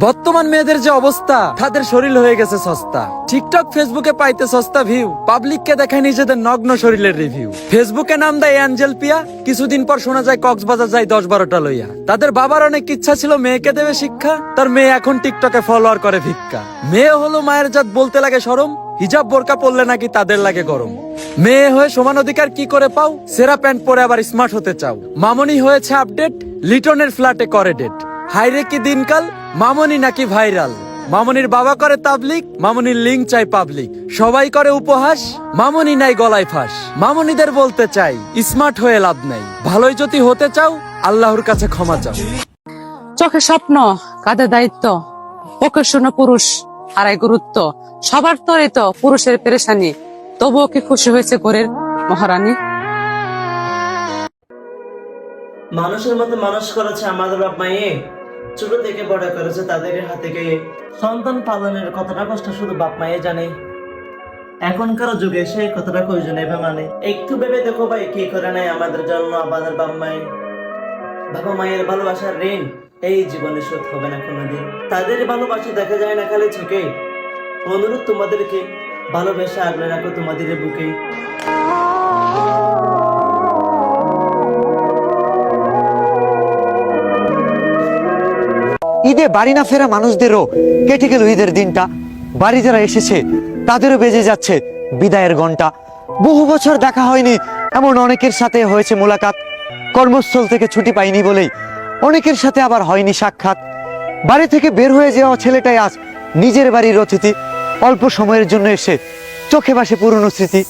বর্তমান মেয়েদের যে অবস্থা, তাদের শরীর হয়ে গেছে সস্তা। টিকটক ফেসবুকে পাইতে সস্তা ভিউ, পাবলিককে দেখায় নিজেদের নগ্ন শরীরের রিভিউ। ফেসবুকে নাম দেয় অ্যাঞ্জেল পিয়া, কিছুদিন পর শোনা যায় কক্সবাজার যায় 10-12টা লইয়া। তাদের বাবার অনেক ইচ্ছা ছিল মেয়েকে দেবে শিক্ষা, তার মেয়ে এখন টিকটকে ফলোয়ার করে ভিক্ষা। মেয়ে হলো মায়ের জাত বলতে লাগে শরম, হিজাব বোরকা পরলে নাকি তাদের লাগে গরম। মেয়ে হয়ে সমান অধিকার কি করে পাও, সেরা প্যান্ট পরে আবার স্মার্ট হতে চাও। মামনি হয়েছে আপডেট, লিটনের ফ্ল্যাটে করে ডেট। হাইরে কি দিনকাল, মামনি নাকি ভাইরাল। মামনির বাবা করে তাবলিক, মামনির লিঙ্ক চাই পাবলিক। সবাই করে উপহাস, মামনি নাই গলায় ফাঁস। মামনিদের বলতে চাই স্মার্ট হয়ে লাভ নাই, ভালোই যদি হতে চাও আল্লাহর কাছে ক্ষমা চাও। চোখে স্বপ্ন, কাঁধে দায়িত্ব, পক্ষে শূন্য পুরুষ হারায় গুরুত্ব। সবার তরে তো পুরুষের পেরেশানি, তবুও কি খুশি হয়েছে ঘরের মহারানী? মানুষের মতো মানুষ করেছে আমাদের বাপ মায়ে, ছোট থেকে বড় করেছে তাদের হাতে গিয়ে। সন্তান পালনের কতটা কষ্ট শুধু বাপ মায়ে জানে। এখনকার যুগে সে কতটা প্রয়োজন এভাবে মানে একটু ভেবে দেখো ভাই, কি করে নাই আমাদের জন্য আমাদের বাপ মায়ে। বাবা মায়ের ভালোবাসার ঋণ এই জীবনে শোধ হবে না কোনোদিন। তাদের ভালোবাসা দেখা যায় না খালি চোখে। অনুরোধ তোমাদেরকে, ভালোবাসা আগলে রাখো তোমাদের বুকে। ঈদে বাড়ি না ফেরা মানুষদেরও কেটে গেল ঈদের দিনটা। বাড়ি যারা এসেছে তাদেরও বেজে যাচ্ছে বিদায়ের ঘন্টা। বহু বছর দেখা হয়নি এমন অনেকের সাথে হয়েছে মোলাকাত। কর্মস্থল থেকে ছুটি পাইনি বলেই অনেকের সাথে আবার হয়নি সাক্ষাৎ। বাড়ি থেকে বের হয়ে যাওয়া ছেলেটাই আজ নিজের বাড়ির অতিথি। অল্প সময়ের জন্য এসে চোখে ভাসে পুরনো স্মৃতি।